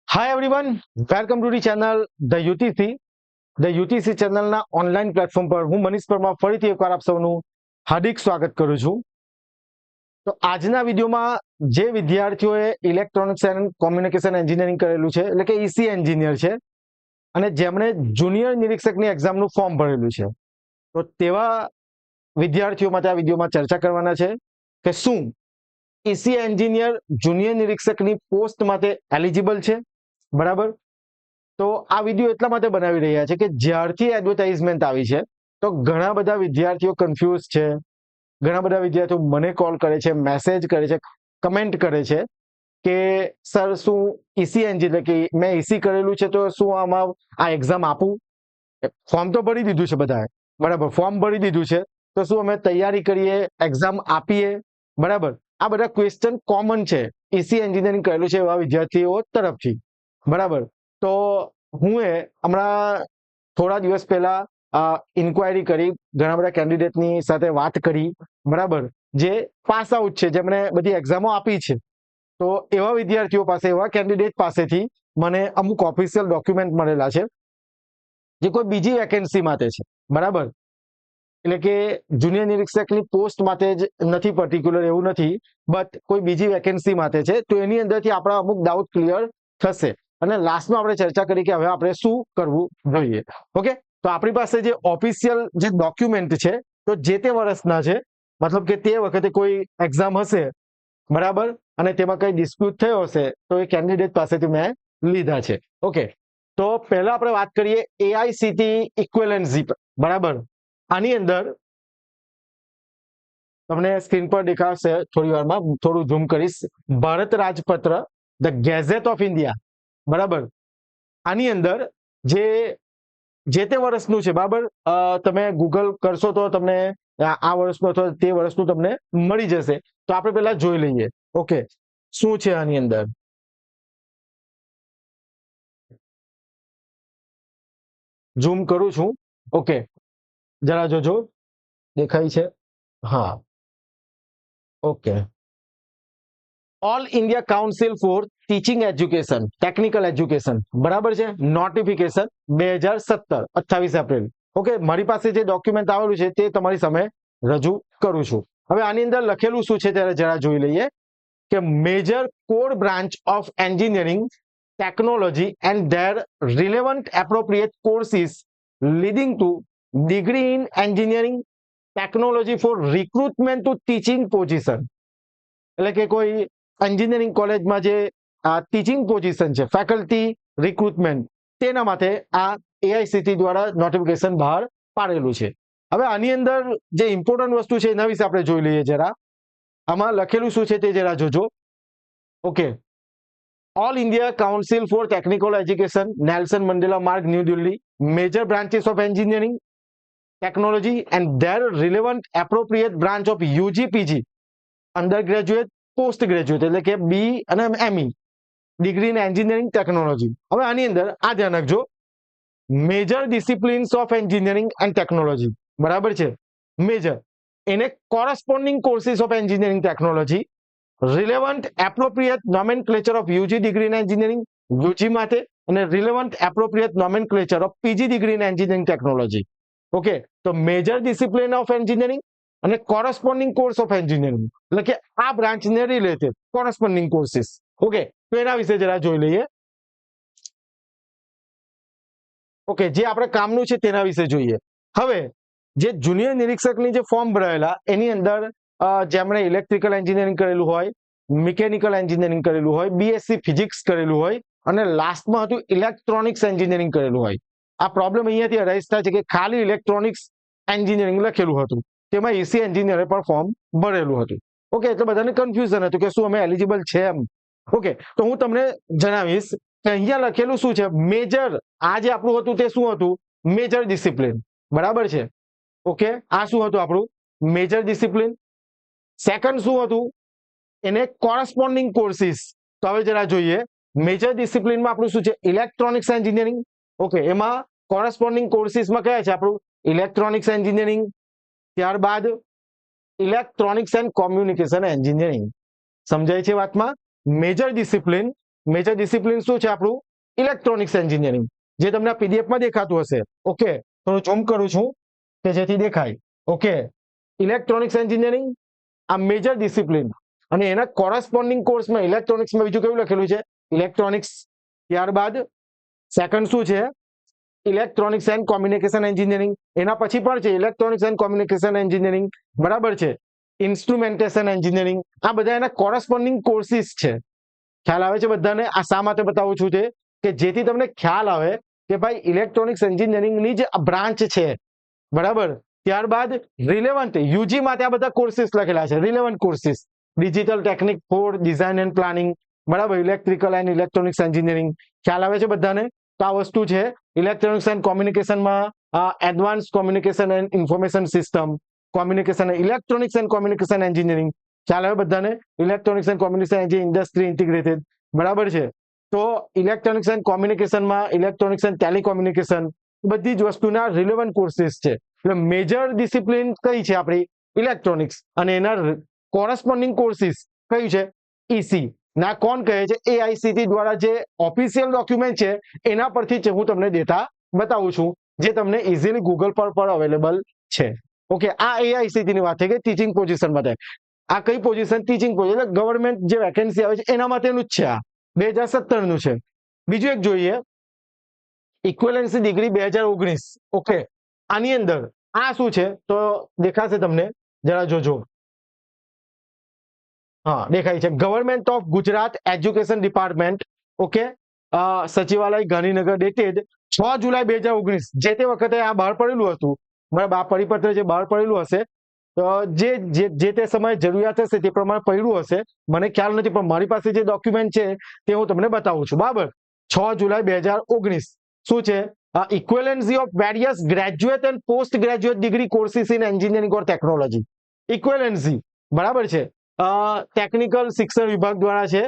Hi everyone, welcome to the channel the UTC. The UTC ચેનલના online platform પર હું મનીષ પરમાર ફરીથી એકવાર આપ સૌનું હાર્દિક સ્વાગત કરું છું. તો આજના વિડીયોમાં જે વિદ્યાર્થીઓએ ઇલેક્ટ્રોનિક્સ એન્ડ કોમ્યુનિકેશન એન્જિનિયરિંગ કરેલું છે, એટલે કે ઈસી એન્જિનિયર છે, અને જેમણે જુનિયર નિરીક્ષકની એક્ઝામનું ફોર્મ ભરેલું છે, તો તેવા વિદ્યાર્થીઓ માટે આ વિડીયોમાં ચર્ચા કરવાના છે કે શું ઈસી એન્જિનિયર જુનિયર નિરીક્ષકની પોસ્ટ માટે એલિજિબલ છે. બરાબર. તો આ વિડીયો એટલા માટે બનાવી રહ્યા છે કે જ્યારથી એડવર્ટાઇઝમેન્ટ આવી છે તો ઘણા બધા વિદ્યાર્થીઓ કન્ફ્યુઝ છે. ઘણા બધા વિદ્યાર્થીઓ મને કોલ કરે છે, મેસેજ કરે છે, કમેન્ટ કરે છે કે સર શું ઈસી એન્જિનિયર કે મેં ઈસી કરેલું છે તો શું આમાં આ એક્ઝામ આપું? ફોર્મ તો ભરી દીધું છે બધાએ, બરાબર, ફોર્મ ભરી દીધું છે તો શું અમે તૈયારી કરીએ, એક્ઝામ આપીએ? બરાબર. આ બધા ક્વેશ્ચન કોમન છે ઈસી એન્જિનિયરિંગ કરેલું છે એવા વિદ્યાર્થીઓ તરફથી. બરાબર. તો હું હમણાં થોડા દિવસ પહેલા ઇન્ક્વાયરી કરી, ઘણા બધા કેન્ડિડેટની સાથે વાત કરી, બરાબર, જે પાસ આઉટ છે, જેમણે બધી એક્ઝામો આપી છે. તો એવા વિદ્યાર્થીઓ પાસે, એવા કેન્ડિડેટ પાસેથી મને અમુક ઓફિશિયલ ડોક્યુમેન્ટ મળેલા છે જે કોઈ બીજી વેકેન્સી માટે છે. બરાબર. એટલે કે જુનિયર નિરીક્ષકની પોસ્ટ માટે જ નથી, પર્ટિક્યુલર એવું નથી, બટ કોઈ બીજી વેકેન્સી માટે છે. તો એની અંદરથી આપણા અમુક ડાઉટ ક્લિયર થશે અને લાસ્ટમાં આપણે ચર્ચા કરી કે હવે આપણે શું કરવું જોઈએ. ઓકે. તો આપણી પાસે જે ઓફિશિયલ જે ડોક્યુમેન્ટ છે તો જે તે વર્ષના છે, મતલબ કે તે વખતે કોઈ એક્ઝામ હશે, બરાબર, અને તેમાં કઈ ડિસ્પ્યુટ થયો હશે તો એ કેન્ડિડેટ પાસેથી મેં લીધા છે. ઓકે. તો પહેલા આપણે વાત કરીએ એઆઈસીટી ઇક્વિવેલન્સી. બરાબર. આની અંદર તમને સ્ક્રીન પર દેખાશે, થોડી વારમાં થોડું ઝૂમ કરીશ. ભારત રાજપત્ર, ધ ગેઝેટ ઓફ ઇન્ડિયા. બરાબર. આની અંદર જે તે વર્ષનું છે, બરાબર, તમે ગૂગલ કરશો તો તમને આ વર્ષનું અથવા તે વર્ષનું તમને મળી જશે. તો આપણે પહેલા જોઈ લઈએ. ઓકે, શું છે આની અંદર. ઝૂમ કરું છું. ઓકે, જરા જોજો, દેખાય છે? હા. Okay. All India council four teaching education, technical education, બરાબર છે, નોટિફિકેશન 2017, 28 એપ્રિલ. ઓકે, મારી પાસે જે ડોક્યુમેન્ટ આવેલું છે તે તમારી સામે રજૂ કરું છું. હવે આની અંદર લખેલું શું છે ત્યારે જરા જોઈ લઈએ કે major core branch of engineering technology and their relevant appropriate courses leading to degree in engineering technology for recruitment to teaching position. એટલે કે કોઈ એન્જિનિયરિંગ કોલેજમાં જે ટીચિંગ પોઝિશન છે, ફેકલ્ટી રિક્રુટમેન્ટ, તેના માટે આ એઆઈસીટી દ્વારા નોટિફિકેશન બહાર પાડેલું છે. હવે આની અંદર જે ઇમ્પોર્ટન્ટ વસ્તુ છે એના વિશે આપણે જોઈ લઈએ જરા. આમાં લખેલું શું છે તે જરા જોજો. Okay. All India council for technical education, Nelson Mandela Marg, new Delhi. Major branches of engineering technology and their relevant appropriate branch of UG PG, under graduate, post graduate, એટલે કે બી અને ME, degree in engineering technology. હવે આની અંદર આ ધ્યાન રાખજો, major disciplines of engineering and technology, બરાબર છે, મેજર. એને corresponding courses of engineering technology, relevant appropriate nomenclature of UG degree in engineering, UG માટે, અને relevant appropriate nomenclature of PG degree in engineering technology. Okay. તો major discipline of engineering અને corresponding course of engineering, એટલે કે આ બ્રાન્ચને related corresponding courses. Okay. તો એના વિશે જરા જોઈ લઈએ. ઓકે, જે આપણે કામનું છે તેના વિશે જોઈએ. હવે જે જુનિયર નિરીક્ષકની જે ફોર્મ ભરાયેલા એની અંદર જેમણે ઇલેક્ટ્રિકલ એન્જિનિયરિંગ કરેલું હોય, મિકેનિકલ એન્જિનિયરિંગ કરેલું હોય, બીએસસી ફિઝિક્સ કરેલું હોય, અને લાસ્ટમાં હતું ઇલેક્ટ્રોનિક્સ એન્જિનિયરિંગ કરેલું હોય. આ પ્રોબ્લેમ અહીંયાથી અરાઇઝ થાય છે કે ખાલી ઇલેક્ટ્રોનિક્સ એન્જિનિયરિંગ લખેલું હતું, તેમાં ઈસી એન્જિનિયરે પણ ફોર્મ ભરેલું હતું. ઓકે. એટલે બધાને કન્ફ્યુઝન હતું કે શું અમે એલિજિબલ છે એમ. ઓકે. તો હું તમને જણાવીશ કે અહીંયા લખેલું શું છે. મેજર, આ જે આપણું હતું તે શું હતું? Major discipline. બરાબર છે. ઓકે. આ શું હતું આપણું? Major discipline. સેકન્ડ શું હતું? એને કોરસ્પોન્ડિંગ કોર્સિસ. તો હવે જરા જોઈએ. મેજર ડિસિપ્લિનમાં આપણું શું છે? Electronics engineering. ઓકે. એમાં કોરસ્પોન્ડિંગ કોર્સિસમાં કયા છે આપણું? ઇલેક્ટ્રોનિક્સ એન્જિનિયરિંગ, ત્યારબાદ ઇલેક્ટ્રોનિક્સ એન્ડ કોમ્યુનિકેશન એન્જિનિયરિંગ. સમજાય છે વાતમાં? મેજર ડિસિપ્લિન મેજર ડિસિપ્લિન શું છે આપણું? ઇલેક્ટ્રોનિક્સ એન્જિનિયરિંગ, જે તમને પીડીએફ માં દેખાતું હશે. ઓકે, તો હું ઝૂમ કરું છું કે જેથી દેખાય. ઓકે, ઇલેક્ટ્રોનિક્સ એન્જિનિયરિંગ આ મેજર ડિસિપ્લિન, અને એના કોરસ્પોન્ડિંગ કોર્સમાં ઇલેક્ટ્રોનિક્સમાં બીજું કેવું લખેલું છે? ઇલેક્ટ્રોનિક્સ. ત્યારબાદ સેકન્ડ શું છે? Electronics and communication engineering. એના પછી પણ છે ઇલેક્ટ્રોનિક્સ એન્ડ કોમ્યુનિકેશન એન્જિનિયરિંગ, બરાબર છે. ઇન્સ્ટ્રુમેન્ટેશન એન્જિનિયરિંગ, આ બધા એના કોરસ્પોન્ડિંગ કોર્સિસ છે. ખ્યાલ આવે છે બધાને? આ શા માટે બતાવું છું તે કે જેથી તમને ખ્યાલ આવે કે ભાઈ ઇલેક્ટ્રોનિક્સ એન્જિનિયરિંગની જે બ્રાન્ચ છે, બરાબર. ત્યારબાદ રિલેવન્ટ યુજી માટે આ બધા કોર્સિસ લખેલા છે, relevant courses. Digital technique for design and planning, બરાબર. Electrical and electronics engineering. ખ્યાલ આવે છે બધાને? તો આ વસ્તુ છે ઇલેક્ટ્રોનિક્સ એન્ડ કોમ્યુનિકેશનમાં advance communication and information system, communication electronics and communication engineering. ખ્યાલ આવે બધાને? Electronics and communication engineering industry integrated, બરાબર છે. તો ઇલેક્ટ્રોનિક્સ એન્ડ કોમ્યુનિકેશનમાં ઇલેક્ટ્રોનિક્સ એન્ડ ટેલિકોમ્યુનિકેશન, બધી જ વસ્તુના રિલેવન્ટ કોર્સિસ છે. એટલે મેજર ડિસિપ્લિન કઈ છે આપણી? ઇલેક્ટ્રોનિક્સ, અને એના કોરસ્પોન્ડિંગ કોર્સિસ કયું છે? ઈસી. ના કોણ કહે છે? એઆઈસીટી દ્વારા જે ઓફિશિયલ ડોક્યુમેન્ટ છે એના પરથી જ હું તમને ડેટા બતાવું છું, જે તમને ઇઝીલી ગૂગલ પર પણ અવેલેબલ છે. ઓકે, આ એઆઈસીટી ની વાત છે કે ટીચિંગ પોઝિશન માટે. આ કઈ પોઝિશન? ટીચિંગ પોઝિશન, એટલે ગવર્મેન્ટ જે વેકેન્સી આવે છે એના માટેનું જ છે. આ 2017 નું છે. બીજું એક જોઈએ, ઇક્વિવેલન્સી ડિગ્રી 2019. ઓકે, આની અંદર આ શું છે? તો દેખાશે તમને, જરા જોજો. હા, દેખાય છે. Government of Gujarat education department. Okay, સચિવાલય ગાંધીનગર, ડેટેડ 6 જુલાઈ 2019. જે તે વખતે આ બહાર પડેલું હતું, બરાબર. આ પરિપત્ર જે બહાર પડેલું હશે, જે તે સમયે જરૂરિયાત હશે તે પ્રમાણે પડ્યું હશે, મને ખ્યાલ નથી, પણ મારી પાસે જે ડોક્યુમેન્ટ છે તે હું તમને બતાવું છું, બરાબર. 6 જુલાઈ 2019. શું છે? Equivalency of various graduate and post graduate degree courses in engineering or technology. Equivalency, બરાબર છે. ટેકનિકલ શિક્ષણ વિભાગ દ્વારા છે,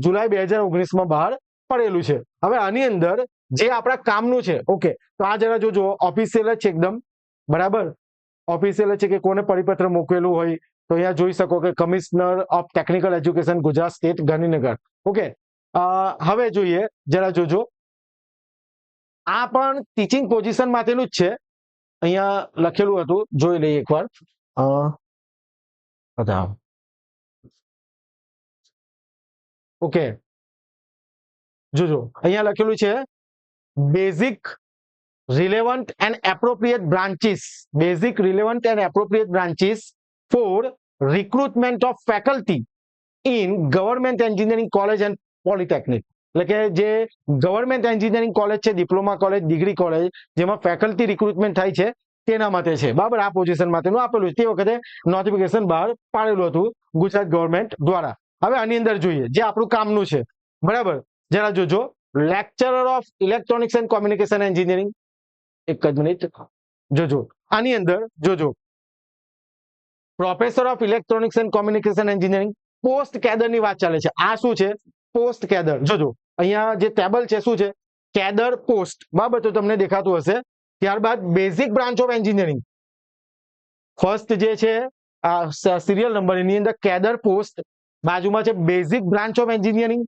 જુલાઈ 2019 માં બહાર પડેલું છે. હવે આની અંદર જે આપણા કામનું છે, ઓકે, તો આ જરા જોજો, ઓફિશિયલ જ છે એકદમ, બરાબર. ઓફિશિયલ છે કે કોને પરિપત્ર મોકલેલું હોય, તો અહીંયા જોઈ શકો કે commissioner of technical education Gujarat state Gandhinagar. Okay, હવે જોઈએ, જરા જોજો. આ પણ ટીચિંગ પોઝિશન માટેનું જ છે. અહીંયા લખેલું હતું, જોઈ લઈએ એકવાર. ઓકે, જોજો, અહીંયા લખેલું છે basic relevant and appropriate branches, basic relevant and appropriate branches for recruitment of faculty in government engineering college and polytechnic. એટલે કે જે ગવર્મેન્ટ એન્જિનિયરિંગ કોલેજ છે, ડિપ્લોમા કોલેજ, ડિગ્રી કોલેજ, જેમાં ફેકલ્ટી રિક્રુટમેન્ટ થાય છે તેના માટે છે, બરાબર. આ પોઝિશન માટેનું આપેલું છે. તે વખતે નોટિફિકેશન બહાર પાડેલું હતું ગુજરાત ગવર્મેન્ટ દ્વારા. હવે આની અંદર જોઈએ જે આપણું કામનું છે, બરાબર. જરા જોજો, lecturer of electronics and communication engineering. એક જ મિનિટ જોજો, આની અંદર જોજો, professor of electronics and communication engineering post cadre ની વાત ચાલે છે. આ શું છે? Post cadre. જોજો, અહીંયા જે ટેબલ છે શું છે? કેડર પોસ્ટ, બરાબર. તો તમને દેખાતું હશે. ત્યારબાદ basic branch of engineering, first જે છે આ સિરિયલ નંબર, એની અંદર કેડર પોસ્ટ, બાજુમાં છે basic branch of engineering,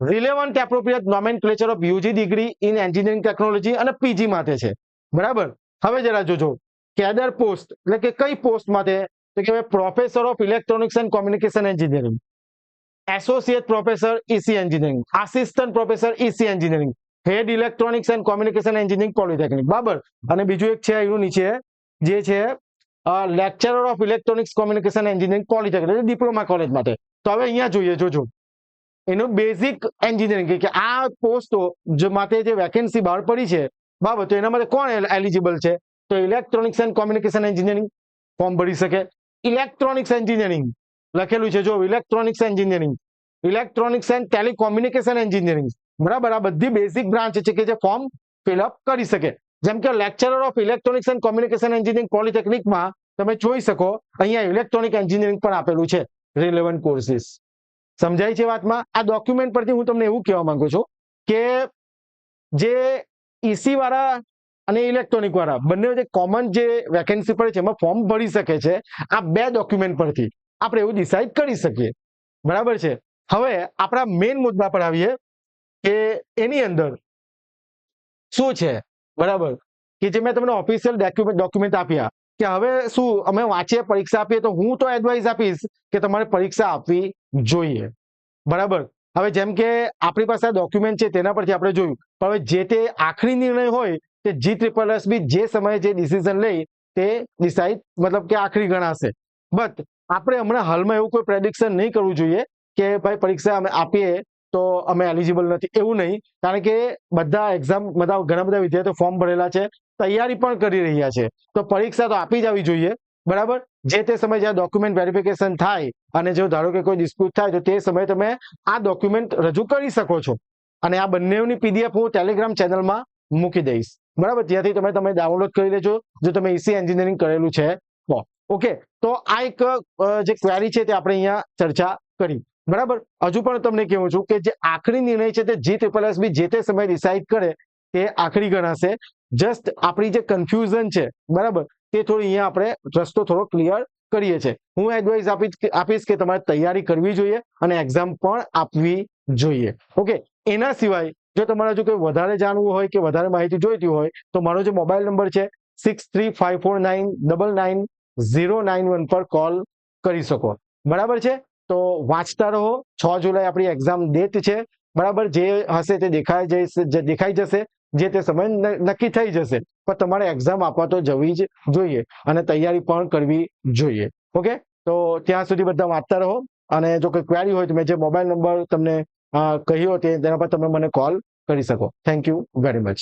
relevant appropriate nomenclature of UG degree in engineering technology, અને પીજી માટે છે, બરાબર. હવે જરા જોજો, કેડર પોસ્ટ એટલે કે કઈ પોસ્ટ માટે? તો કે professor of electronics and communication engineering, associate professor EC engineering, assistant professor EC engineering, head electronics and communication engineering polytechnic, બરાબર. અને બીજું એક છે એનું નીચે જે છે lecturer of electronics communication engineering polytechnic, diploma college માટે. તો હવે અહીંયા જોઈએ, જોજો, એનું બેઝિક એન્જિનિયરિંગ કે આ પોસ્ટો માટે જે વેકેન્સી બહાર પડી છે, બરાબર. તો એના માટે કોણ એલિજિબલ છે? તો electronics and communication engineering form ભરી શકે. ઇલેક્ટ્રોનિક્સ એન્જિનિયરિંગ લખેલું છે, જો, electronics engineering, electronics and telecommunication engineering, બરાબર. આ બધી બેઝિક બ્રાન્ચ છે કે જે ફોર્મ ફિલઅપ કરી શકે. જેમ કે lecturer of electronics and communication engineering પોલિટેકનિકમાં તમે જોઈ શકો, અહીંયા ઇલેક્ટ્રોનિક એન્જિનિયરિંગ પણ આપેલું છે, રિલેવન્ટ કોર્સિસ. સમજાય છે વાતમાં? આ ડોક્યુમેન્ટ પરથી હું તમને એવું કહેવા માંગુ છું કે જે ઈસી વાળા અને ઇલેક્ટ્રોનિક વાળા બંને જે કોમન જે વેકેન્સી પડે છે એમાં ફોર્મ ભરી શકે છે આ બે ડોક્યુમેન્ટ પરથી. આપણે એવું ડિસાઇડ કરી શકીએ, બરાબર છે. હવે આપણા મેઇન મુદ્દા પર આવીએ કે એની અંદર શું છે, બરાબર, કે જે મેં તમને ઓફિશિયલ ડોક્યુમેન્ટ આપ્યા કે હવે શું અમે વાંચીએ પરીક્ષા આપીએ તો હું તો એડવાઇસ આપીશ કે તમારે પરીક્ષા આપવી જોઈએ, બરાબર. હવે જેમ કે આપણી પાસે ડોક્યુમેન્ટ છે તેના પરથી આપણે જોયું, પણ હવે જે તે આખરી નિર્ણય હોય તે GSSB જે સમયે જે ડિસિઝન લે તે ડિસાઇડ મતલબ કે આખરી ગણાશે. બટ આપણે હમણાં હાલમાં એવું કોઈ પ્રેડિક્શન નહીં કરવું જોઈએ કે ભાઈ પરીક્ષા અમે આપીએ તો અમે એલિજિબલ નથી, એવું નહીં. કારણ કે બધા એક્ઝામ ઘણા બધા વિદ્યાર્થીઓ ફોર્મ ભરેલા છે, તૈયારી પણ કરી રહ્યા છે, તો પરીક્ષા તો આપી જ આવી જોઈએ, બરાબર. જે તે સમયે જ્યારે ડોક્યુમેન્ટ વેરિફિકેશન થાય અને જો ધારો કે કોઈ ડિસ્પ્યુટ થાય તો તે સમયે તમે આ ડોક્યુમેન્ટ રજૂ કરી શકો છો. અને આ બંનેની PDF હું ટેલિગ્રામ ચેનલમાં મૂકી દઈશ, બરાબર. ત્યાંથી તમે ડાઉનલોડ કરી લેજો જો તમે EC એન્જિનિયરિંગ કરેલું છે તો. ઓકે, તો આ એક જે ક્વેરી છે તે આપણે અહીંયા ચર્ચા કરી, બરાબર. હજુ પણ તમને કહું છું કે જે આખરી નિર્ણય છે તે GSSB જે તે સમયે ડિસાઇડ કરે તે આખરી ગણાશે. જસ્ટ આપણી જે કન્ફ્યુઝન છે, બરાબર, તે થોડી અહીંયા આપણે રસ્તો થોડો ક્લિયર કરીએ છીએ. હું એડવાઇસ આપીશ કે તમારે તૈયારી કરવી જોઈએ અને એક્ઝામ પણ આપવી જોઈએ. ઓકે, એના સિવાય જો તમારે જો કોઈ વધારે જાણવું હોય કે વધારે માહિતી જોઈતી હોય તો મારો જે મોબાઈલ નંબર છે 6354999091 પર કોલ કરી શકો, બરાબર છે. તો વાંચતા રહો. 6 જુલાઈ આપણી એક્ઝામ ડેટ છે, બરાબર. જે હશે તે દેખાઈ જશે, જે તે સમય નક્કી થઈ જશે, પણ તમારે એક્ઝામ આપવા તો જવી જ જોઈએ અને તૈયારી પણ કરવી જોઈએ. ઓકે, તો ત્યાં સુધી બધા વાંચતા રહો અને જો કોઈ ક્વેરી હોય તો મેં જે મોબાઈલ નંબર તમને કહ્યો તેના પર તમે મને કોલ કરી શકો. Thank you very much.